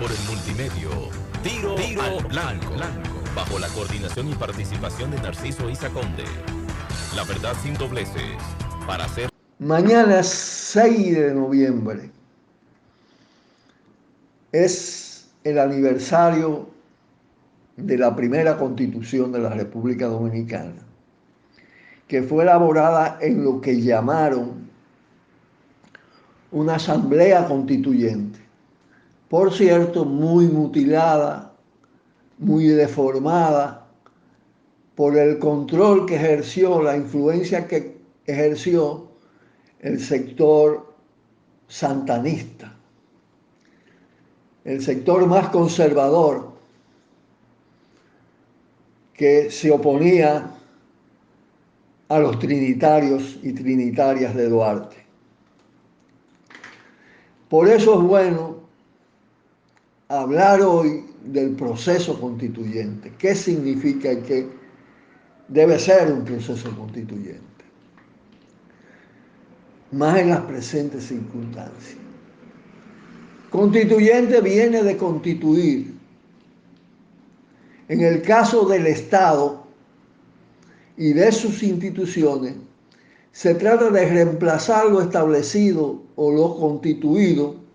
Por el multimedio, Tiro al Blanco, bajo la coordinación y participación de Narciso Isa Conde. La verdad sin dobleces, para hacer... Mañana 6 de noviembre es el aniversario de la primera Constitución de la República Dominicana, que fue elaborada en lo que llamaron una asamblea constituyente. Por cierto, muy mutilada, muy deformada por el control que ejerció, la influencia que ejerció el sector santanista, el sector más conservador que se oponía a los trinitarios y trinitarias de Duarte. Por eso es bueno hablar hoy del proceso constituyente. ¿Qué significa y qué debe ser un proceso constituyente? Más en las presentes circunstancias. Constituyente viene de constituir. En el caso del Estado y de sus instituciones, se trata de reemplazar lo establecido o lo constituido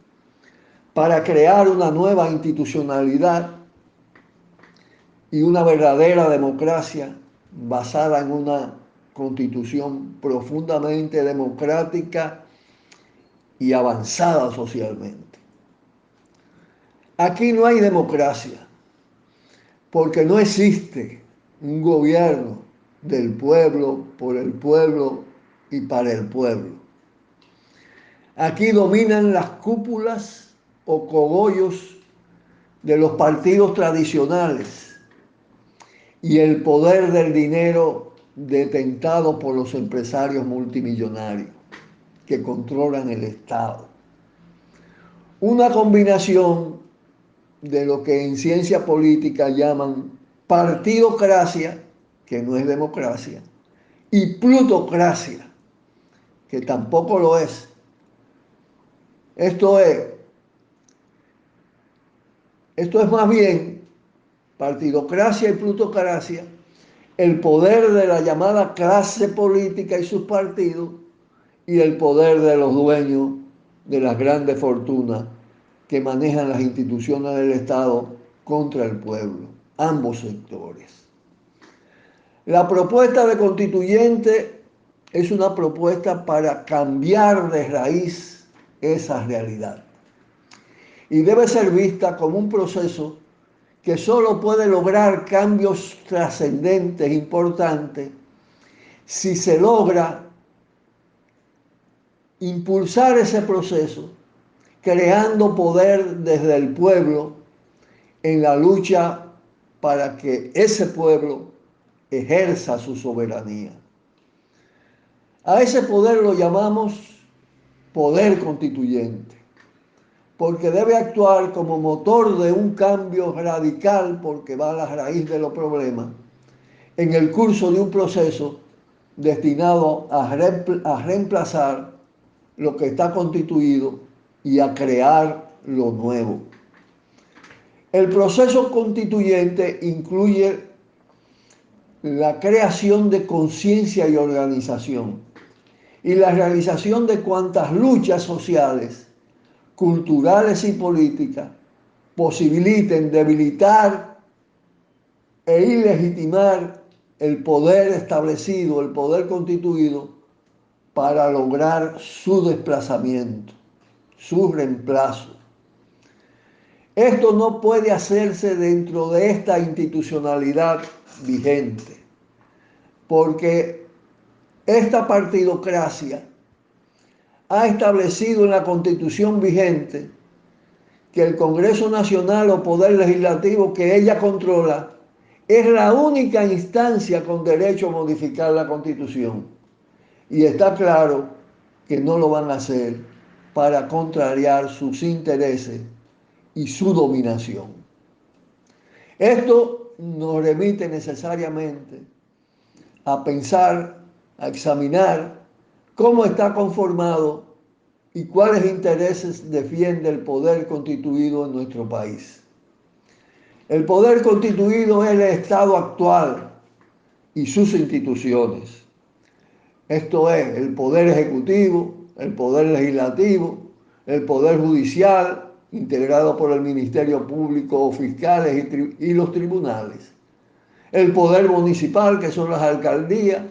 para crear una nueva institucionalidad y una verdadera democracia basada en una constitución profundamente democrática y avanzada socialmente. Aquí no hay democracia, porque no existe un gobierno del pueblo, por el pueblo y para el pueblo. Aquí dominan las cúpulas o cogollos de los partidos tradicionales y el poder del dinero detentado por los empresarios multimillonarios que controlan el Estado. Una combinación de lo que en ciencia política llaman partidocracia, que no es democracia, y plutocracia, que tampoco lo es. Esto es más bien partidocracia y plutocracia, el poder de la llamada clase política y sus partidos y el poder de los dueños de las grandes fortunas que manejan las instituciones del Estado contra el pueblo, ambos sectores. La propuesta de constituyente es una propuesta para cambiar de raíz esa realidad y debe ser vista como un proceso que solo puede lograr cambios trascendentes, importantes, si se logra impulsar ese proceso, creando poder desde el pueblo en la lucha para que ese pueblo ejerza su soberanía. A ese poder lo llamamos poder constituyente, porque debe actuar como motor de un cambio radical, porque va a la raíz de los problemas, en el curso de un proceso destinado a reemplazar lo que está constituido y a crear lo nuevo. El proceso constituyente incluye la creación de conciencia y organización y la realización de cuantas luchas sociales, culturales y políticas posibiliten debilitar e ilegitimar el poder establecido, el poder constituido, para lograr su desplazamiento, su reemplazo. Esto no puede hacerse dentro de esta institucionalidad vigente, porque esta partidocracia ha establecido en la Constitución vigente que el Congreso Nacional o Poder Legislativo que ella controla es la única instancia con derecho a modificar la Constitución. Y está claro que no lo van a hacer para contrariar sus intereses y su dominación. Esto nos remite necesariamente a pensar, a examinar cómo está conformado y cuáles intereses defiende el poder constituido en nuestro país. El poder constituido es el Estado actual y sus instituciones. Esto es el poder ejecutivo, el poder legislativo, el poder judicial, integrado por el Ministerio Público, fiscales y los tribunales, el poder municipal, que son las alcaldías,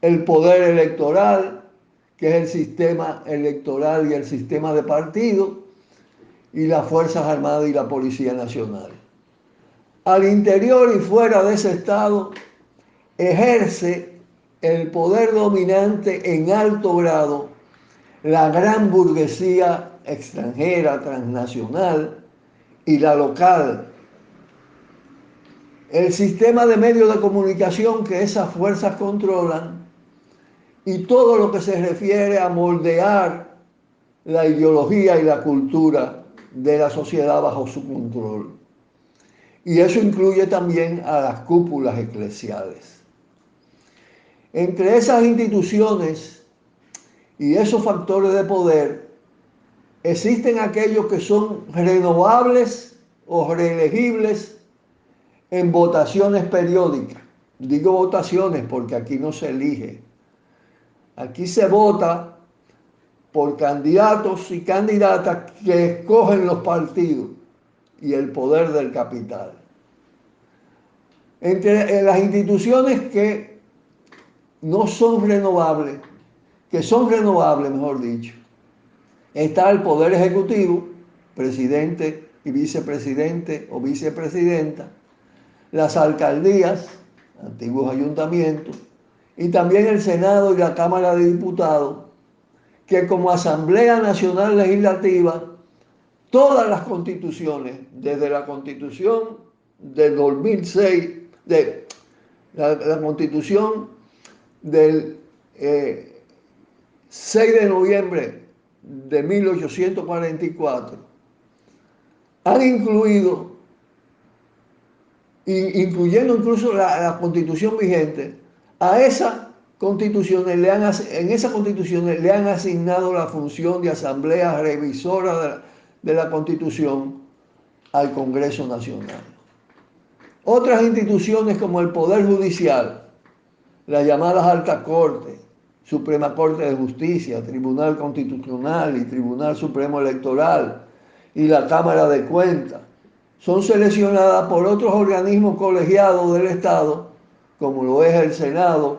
el poder electoral, que es el sistema electoral y el sistema de partidos, y las Fuerzas Armadas y la Policía Nacional. Al interior y fuera de ese Estado ejerce el poder dominante en alto grado la gran burguesía extranjera, transnacional y la local. El sistema de medios de comunicación que esas fuerzas controlan y todo lo que se refiere a moldear la ideología y la cultura de la sociedad bajo su control. Y eso incluye también a las cúpulas eclesiales. Entre esas instituciones y esos factores de poder, existen aquellos que son renovables o reelegibles en votaciones periódicas. Digo votaciones porque aquí no se elige. Aquí se vota por candidatos y candidatas que escogen los partidos y el poder del capital. Entre las instituciones que no son renovables, que son renovables, mejor dicho, está el Poder Ejecutivo, presidente y vicepresidente o vicepresidenta, las alcaldías, antiguos ayuntamientos, y también el Senado y la Cámara de Diputados, que como Asamblea Nacional Legislativa, todas las constituciones, desde la Constitución del 2006, de la Constitución del 6 de noviembre de 1844, han incluido, incluyendo incluso la Constitución vigente, a esas constituciones en esas constituciones le han asignado la función de asamblea revisora de la Constitución al Congreso Nacional. Otras instituciones como el Poder Judicial, las llamadas Alta Corte, Suprema Corte de Justicia, Tribunal Constitucional y Tribunal Supremo Electoral y la Cámara de Cuentas, son seleccionadas por otros organismos colegiados del Estado, como lo es el Senado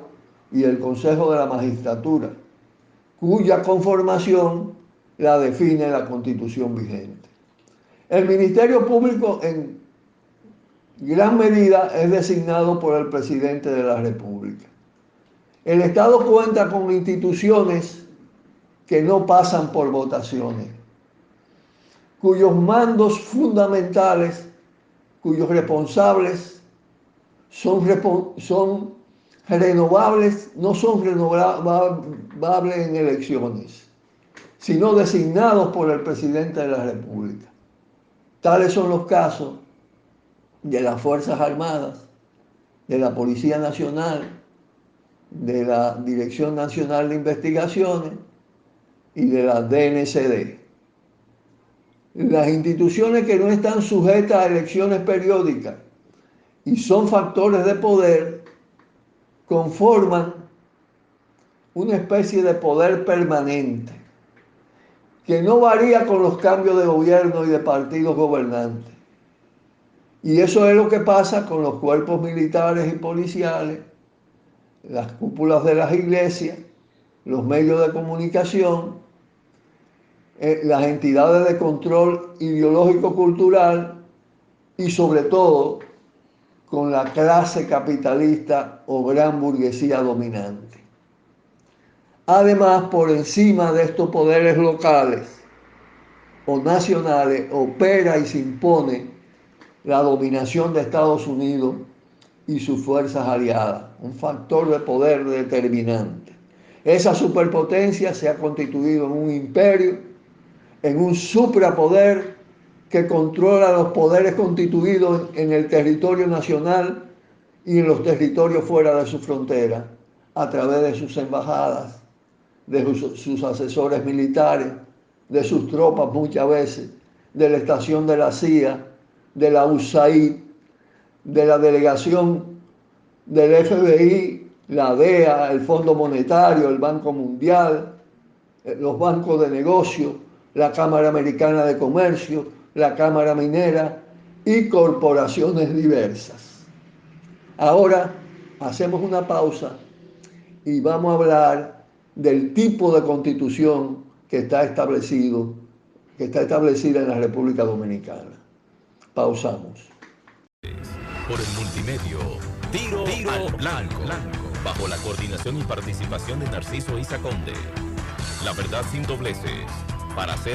y el Consejo de la Magistratura, cuya conformación la define la Constitución vigente. El Ministerio Público en gran medida es designado por el presidente de la República. El Estado cuenta con instituciones que no pasan por votaciones, cuyos mandos fundamentales, cuyos responsables son renovables, no son renovables en elecciones, sino designados por el presidente de la República. Tales son los casos de las Fuerzas Armadas, de la Policía Nacional, de la Dirección Nacional de Investigaciones y de la DNCD. Las instituciones que no están sujetas a elecciones periódicas y son factores de poder conforman una especie de poder permanente que no varía con los cambios de gobierno y de partidos gobernantes. Y eso es lo que pasa con los cuerpos militares y policiales, las cúpulas de las iglesias, los medios de comunicación, las entidades de control ideológico-cultural y sobre todo con la clase capitalista o gran burguesía dominante. Además, por encima de estos poderes locales o nacionales, opera y se impone la dominación de Estados Unidos y sus fuerzas aliadas, un factor de poder determinante. Esa superpotencia se ha constituido en un imperio, en un suprapoder que controla los poderes constituidos en el territorio nacional y en los territorios fuera de su frontera, a través de sus embajadas, de sus asesores militares, de sus tropas muchas veces, de la estación de la CIA, de la USAID, de la delegación del FBI, la DEA, el Fondo Monetario, el Banco Mundial, los bancos de negocio, la Cámara Americana de Comercio, la Cámara Minera y corporaciones diversas. Ahora hacemos una pausa y vamos a hablar del tipo de constitución que está establecida en la República Dominicana. Pausamos. Por el multimedio, Tiro al Blanco, bajo la coordinación y participación de Narciso Isa Conde. La verdad sin dobleces, para hacer